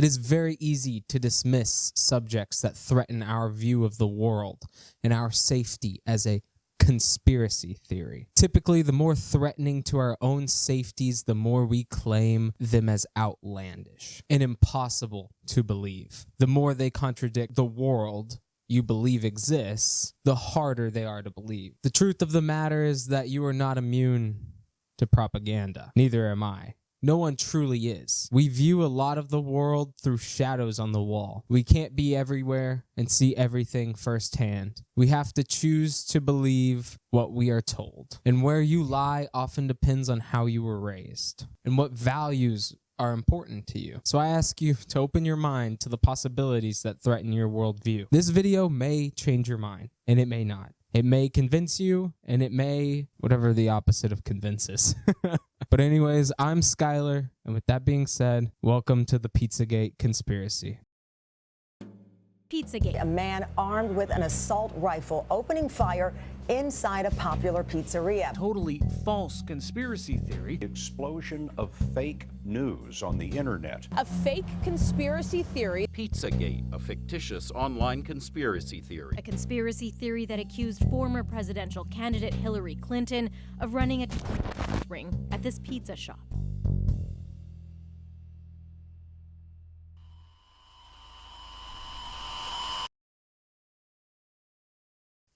It is very easy to dismiss subjects that threaten our view of the world and our safety as a conspiracy theory. Typically, the more threatening to our own safeties, the more we claim them as outlandish and impossible to believe. The more they contradict the world you believe exists, the harder they are to believe. The truth of the matter is that you are not immune to propaganda. Neither am I. No one truly is. We view a lot of the world through shadows on the wall. We can't be everywhere and see everything firsthand. We have to choose to believe what we are told. And where you lie often depends on how you were raised and what values are important to you. So I ask you to open your mind to the possibilities that threaten your worldview. This video may change your mind, and it may not. It may convince you, and it may, whatever the opposite of convinces. But anyways, I'm Skylar, and with that being said, welcome to the Pizzagate conspiracy. Pizzagate. A man armed with an assault rifle opening fire inside a popular pizzeria. Totally false conspiracy theory. Explosion of fake news on the internet. A fake conspiracy theory. Pizzagate, a fictitious online conspiracy theory. A conspiracy theory that accused former presidential candidate Hillary Clinton of running a ring at this pizza shop.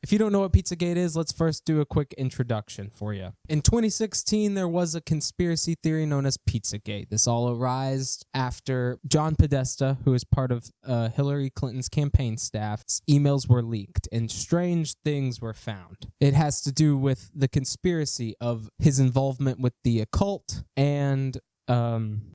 If you don't know what Pizzagate is, let's first do a quick introduction for you. In 2016, there was a conspiracy theory known as Pizzagate. This all arose after John Podesta, who is part of Hillary Clinton's campaign staff's emails were leaked and strange things were found. It has to do with the conspiracy of his involvement with the occult and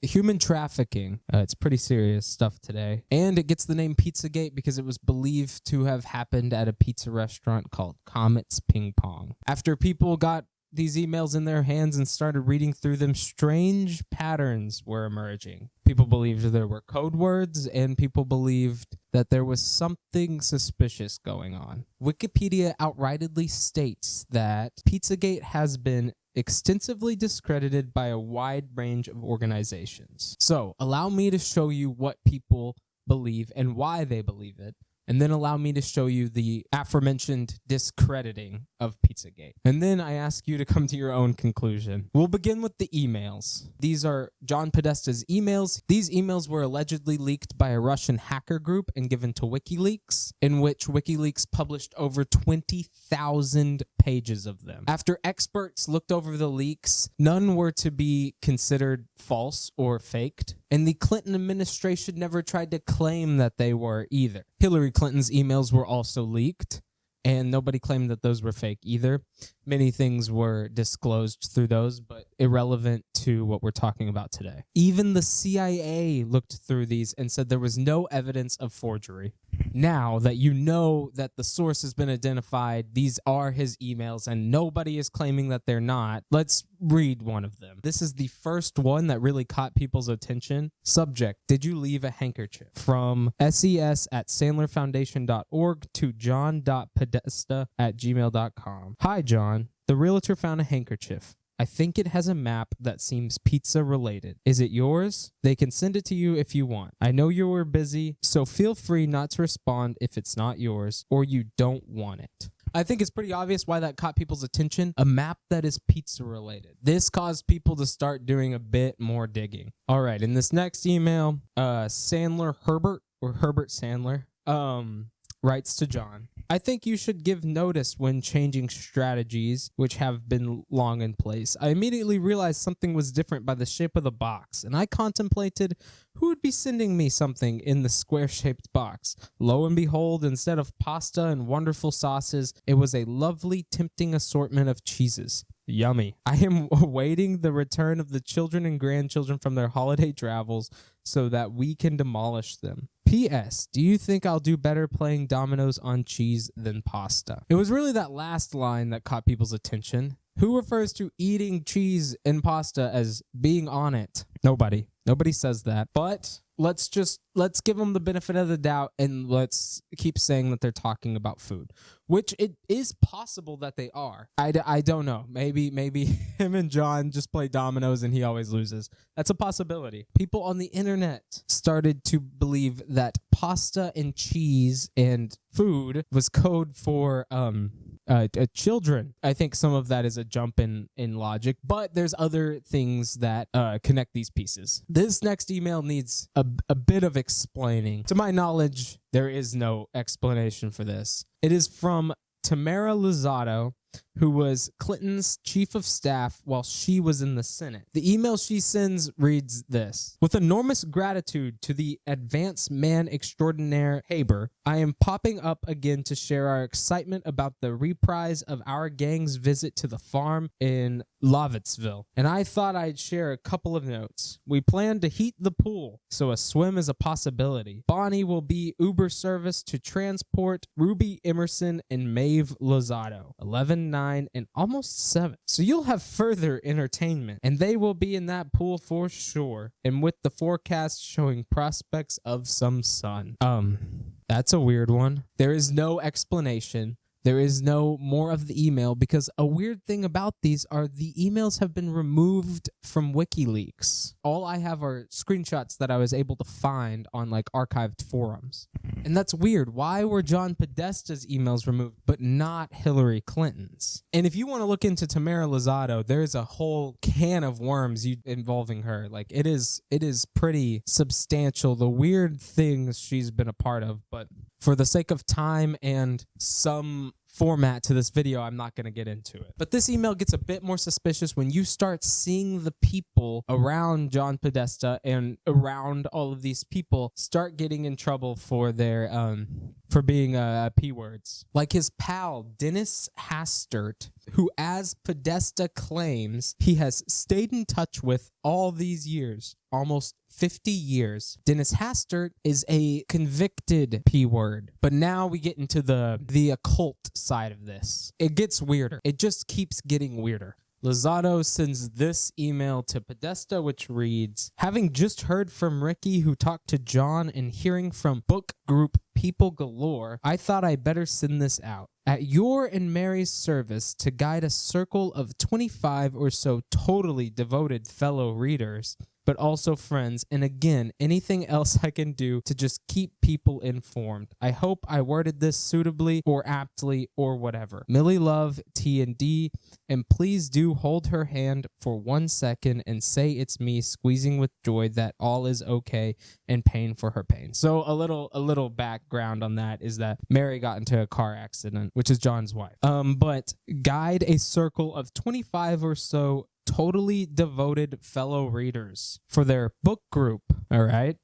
human trafficking. It's pretty serious stuff today. And it gets the name Pizzagate because it was believed to have happened at a pizza restaurant called Comet's Ping Pong. After people got these emails in their hands and started reading through them, strange patterns were emerging. People believed there were code words, and people believed that there was something suspicious going on. Wikipedia outrightly states that Pizzagate has been extensively discredited by a wide range of organizations. So, allow me to show you what people believe and why they believe it, and then allow me to show you the aforementioned discrediting of Pizzagate. And then I ask you to come to your own conclusion. We'll begin with the emails. These are John Podesta's emails. These emails were allegedly leaked by a Russian hacker group and given to WikiLeaks, in which WikiLeaks published over 20,000 pages of them. After experts looked over the leaks, none were to be considered false or faked, and the Clinton administration never tried to claim that they were either. Hillary Clinton's emails were also leaked, and nobody claimed that those were fake either. Many things were disclosed through those, but irrelevant to what we're talking about today. Even the CIA looked through these and said there was no evidence of forgery. Now that you know that the source has been identified, these are his emails, and nobody is claiming that they're not, let's read one of them. This is the first one that really caught people's attention. Subject: did you leave a handkerchief? From ses@sandlerfoundation.org to john.podesta@gmail.com. Hi, John. The realtor found a handkerchief. I think it has a map that seems pizza related. Is it yours? They can send it to you if you want. I know you were busy, so feel free not to respond if it's not yours or you don't want it. I think it's pretty obvious why that caught people's attention. A map that is pizza related. This caused people to start doing a bit more digging. All right, in this next email, Sandler Herbert, or Herbert Sandler, writes to John. I think you should give notice when changing strategies which have been long in place. I immediately realized something was different by the shape of the box, and I contemplated who would be sending me something in the square-shaped box. Lo and behold, instead of pasta and wonderful sauces, it was a lovely, tempting assortment of cheeses. Yummy. I am awaiting the return of the children and grandchildren from their holiday travels so that we can demolish them. P.S. Do you think I'll do better playing dominoes on cheese than pasta? It was really that last line that caught people's attention. Who refers to eating cheese and pasta as being on it? Nobody. Nobody says that. But let's give them the benefit of the doubt and let's keep saying that they're talking about food, which it is possible that they are. I don't know. Maybe him and John just play dominoes and he always loses. That's a possibility. People on the internet started to believe that pasta and cheese and food was code for children. I think some of that is a jump in logic, but there's other things that connect these pieces. This next email needs a bit of explaining. To my knowledge, there is no explanation for this. It is from Tamara Lozado, who was Clinton's chief of staff while she was in the Senate. The email she sends reads this: "With enormous gratitude to the advanced man extraordinaire Haber, I am popping up again to share our excitement about the reprise of our gang's visit to the farm in Lovettsville. And I thought I'd share a couple of notes. We plan to heat the pool, so a swim is a possibility. Bonnie will be Uber service to transport Ruby Emerson and Maeve Lozado, 11, 9, and almost 7. So you'll have further entertainment, and they will be in that pool for sure, and with the forecast showing prospects of some sun." That's a weird one. There is no explanation. There is no more of the email, because a weird thing about these are the emails have been removed from WikiLeaks. All I have are screenshots that I was able to find on like archived forums. And that's weird. Why were John Podesta's emails removed, but not Hillary Clinton's? And if you want to look into Tamara Lozado, there's a whole can of worms involving her. Like it is pretty substantial, the weird things she's been a part of, but for the sake of time and some format to this video, I'm not going to get into it. But this email gets a bit more suspicious when you start seeing the people around John Podesta and around all of these people start getting in trouble for their for being P-words. Like his pal, Dennis Hastert, who, as Podesta claims, he has stayed in touch with all these years, almost 50 years. Dennis Hastert is a convicted P-word. But now we get into the occult side of this. It gets weirder. It just keeps getting weirder. Lozado sends this email to Podesta, which reads, "Having just heard from Ricky, who talked to John, and hearing from book group people galore, I thought I better send this out. At your and Mary's service to guide a circle of 25 or so totally devoted fellow readers, but also friends, and again, anything else I can do to just keep people informed. I hope I worded this suitably or aptly or whatever. Millie Love, T&D, and please do hold her hand for 1 second and say it's me squeezing with joy that all is okay and pain for her pain." So a little background on that is that Mary got into a car accident, which is John's wife. But guide a circle of 25 or so totally devoted fellow readers for their book group, all right?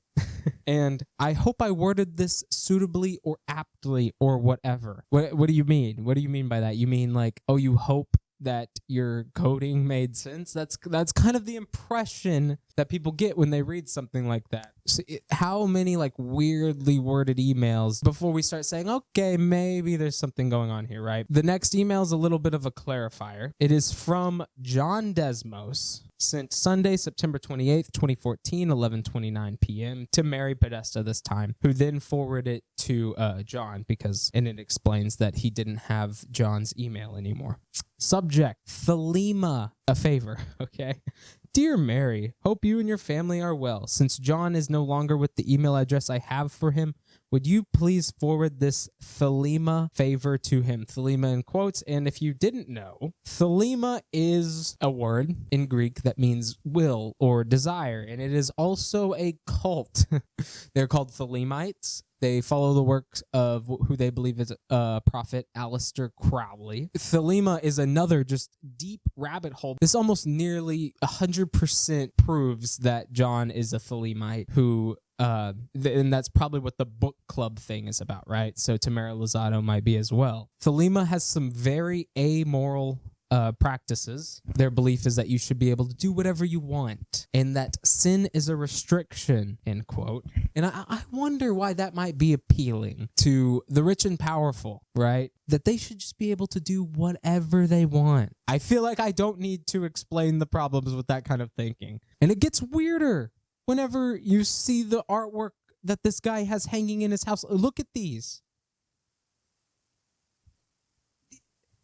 And I hope I worded this suitably or aptly or whatever. What do you mean? What do you mean by that? You mean like, oh, you hope that your coding made sense? That's kind of the impression that people get when they read something like that. So how many like weirdly worded emails before we start saying, okay, maybe there's something going on here, right? The next email is a little bit of a clarifier. It is from John Desmos, sent Sunday, September 28th, 2014, 11:29 p.m. to Mary Podesta this time, who then forwarded it to John and it explains that he didn't have John's email anymore. Subject, Thelema, a favor, okay? Dear Mary, hope you and your family are well. Since John is no longer with the email address I have for him, would you please forward this Thelema favor to him? Thelema in quotes. And if you didn't know, Thelema is a word in Greek that means will or desire, and it is also a cult. They're called Thelemites. They follow the works of who they believe is prophet Aleister Crowley. Thelema is another just deep rabbit hole. This almost nearly 100% proves that John is a Thelemite who, and that's probably what the book club thing is about, right? So Tamara Lozado might be as well. Thelema has some very amoral practices. Their belief is that you should be able to do whatever you want and that sin is a restriction, end quote. And I wonder why that might be appealing to the rich and powerful, right? That they should just be able to do whatever they want. I feel like I don't need to explain the problems with that kind of thinking. And it gets weirder. whenever you see the artwork that this guy has hanging in his house. Look at these.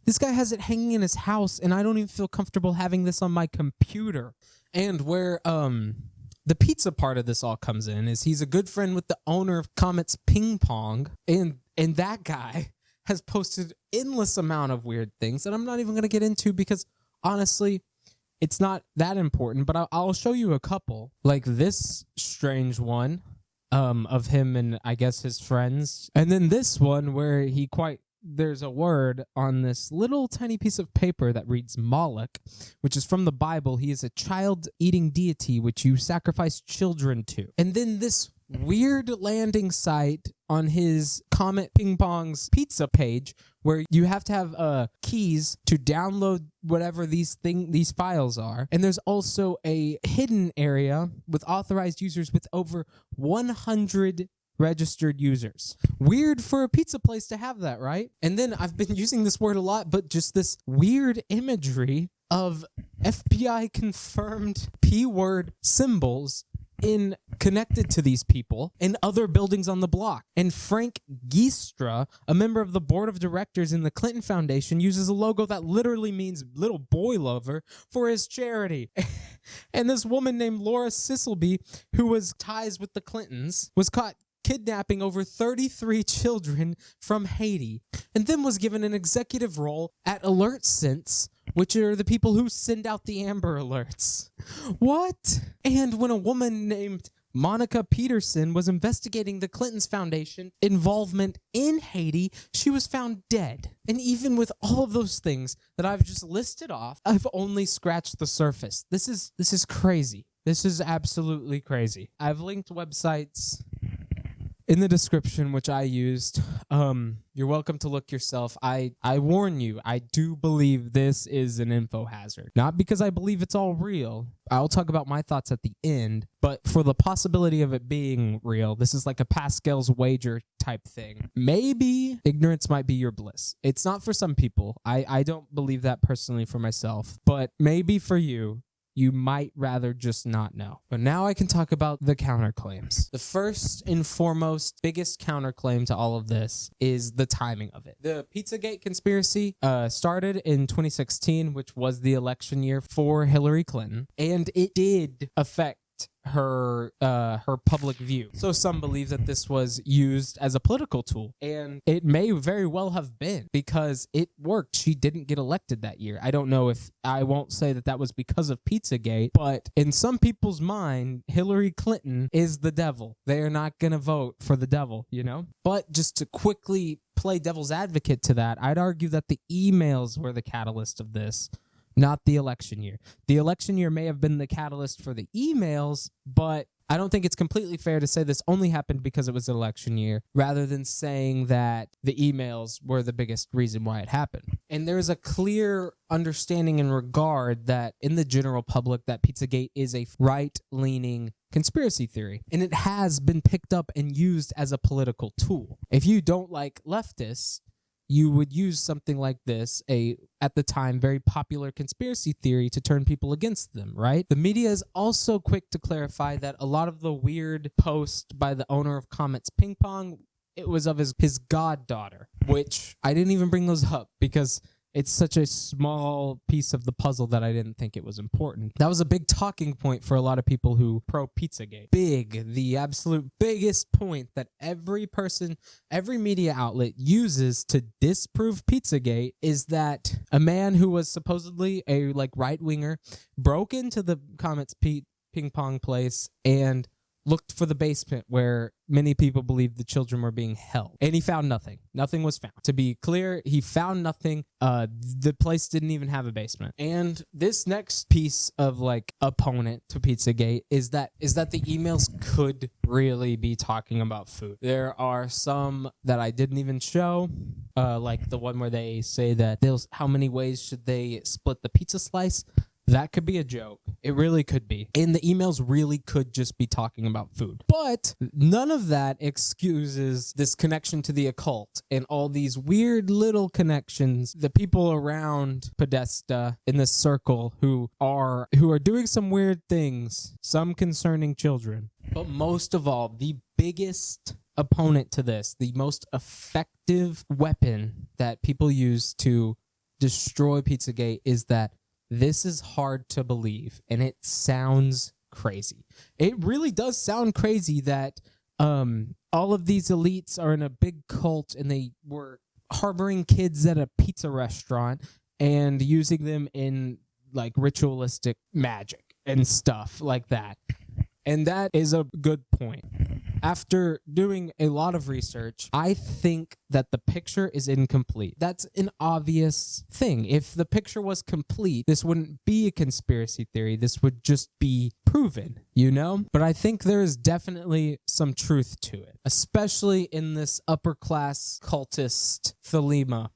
This guy has it hanging in his house, and I don't even feel comfortable having this on my computer. And where the pizza part of this all comes in is he's a good friend with the owner of Comet's Ping Pong, and that guy has posted endless amount of weird things that I'm not even going to get into because honestly, it's not that important, but I'll show you a couple. Like this strange one of him and I guess his friends. And then this one where there's a word on this little tiny piece of paper that reads Moloch, which is from the Bible. He is a child-eating deity which you sacrifice children to. And then this weird landing site on his Comet Ping Pong's pizza page where you have to have keys to download whatever these files are. And there's also a hidden area with authorized users with over 100 registered users. Weird for a pizza place to have that, right? And then I've been using this word a lot, but just this weird imagery of FBI confirmed P-word symbols connected to these people in other buildings on the block. And Frank Giestra, a member of the board of directors in the Clinton Foundation, uses a logo that literally means little boy lover for his charity. And this woman named Laura Sisselby, who was ties with the Clintons, was caught kidnapping over 33 children from Haiti, and then was given an executive role at AlertSense, which are the people who send out the Amber Alerts. What? And when a woman named Monica Peterson was investigating the Clintons Foundation involvement in Haiti, she was found dead. And even with all of those things that I've just listed off, I've only scratched the surface. This is crazy. This is absolutely crazy. I've linked websites in the description, which I used. You're welcome to look yourself. I warn you, I do believe this is an info hazard. Not because I believe it's all real. I'll talk about my thoughts at the end, but for the possibility of it being real, this is like a Pascal's wager type thing. Maybe ignorance might be your bliss. It's not for some people. I don't believe that personally for myself, but maybe for you, you might rather just not know. But now I can talk about the counterclaims. The first and foremost biggest counterclaim to all of this is the timing of it. The Pizzagate conspiracy started in 2016, which was the election year for Hillary Clinton, and it did affect her public view. So some believe that this was used as a political tool, and it may very well have been because it worked. She didn't get elected that year. I don't know if I won't say that was because of Pizzagate, but in some people's mind, Hillary Clinton is the devil. They are not going to vote for the devil, you know? But just to quickly play devil's advocate to that, I'd argue that the emails were the catalyst of this, not the election year. The election year may have been the catalyst for the emails, but I don't think it's completely fair to say this only happened because it was an election year, rather than saying that the emails were the biggest reason why it happened. And there's a clear understanding and regard that in the general public that Pizzagate is a right-leaning conspiracy theory, and it has been picked up and used as a political tool. If you don't like leftists, you would use something like this, at the time, very popular conspiracy theory to turn people against them, right? The media is also quick to clarify that a lot of the weird post by the owner of Comet's Ping Pong, it was of his goddaughter, which I didn't even bring those up because it's such a small piece of the puzzle that I didn't think it was important. That was a big talking point for a lot of people who pro-Pizzagate. The absolute biggest point that every media outlet uses to disprove Pizzagate is that a man who was supposedly a right-winger broke into the Comet's Ping Pong place and looked for the basement where many people believed the children were being held. And he found nothing. Nothing was found. To be clear, he found nothing. The place didn't even have a basement. And this next piece of opponent to Pizzagate is that the emails could really be talking about food. There are some that I didn't even show, like the one where they say that how many ways should they split the pizza slice. That could be a joke. It really could be. And the emails really could just be talking about food. But none of that excuses this connection to the occult and all these weird little connections. The people around Podesta in this circle who are doing some weird things, some concerning children. But most of all, the biggest opponent to this, the most effective weapon that people use to destroy Pizzagate is that this is hard to believe, and it sounds crazy. It really does sound crazy that all of these elites are in a big cult and they were harboring kids at a pizza restaurant and using them in like ritualistic magic and stuff like that. And that is a good point. After doing a lot of research, I think that the picture is incomplete. That's an obvious thing. If the picture was complete, this wouldn't be a conspiracy theory. This would just be proven, you know? But I think there is definitely some truth to it, especially in this upper class cultist thelema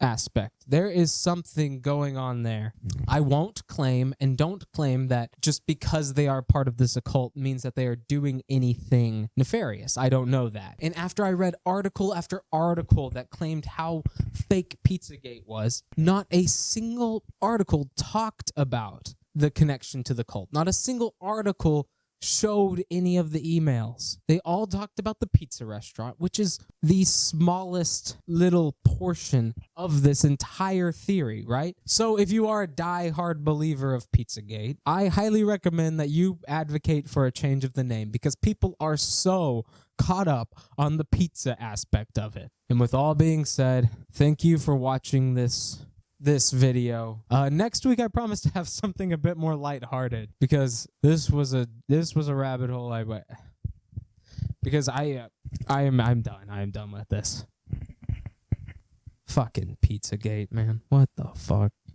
aspect. There is something going on there. I won't claim and don't claim that just because they are part of this occult means that they are doing anything nefarious. I don't know that. And after I read article after article that claimed how fake Pizzagate was, not a single article talked about the connection to the cult. Not a single article showed any of the emails. They all talked about the pizza restaurant, which is the smallest little portion of this entire theory, right? So if you are a die-hard believer of Pizzagate, I highly recommend that you advocate for a change of the name because people are so caught up on the pizza aspect of it. And with all being said, thank you for watching this video. Next week I promise to have something a bit more lighthearted because this was a rabbit hole I went because I'm done with this. Fucking Pizzagate, man. What the fuck?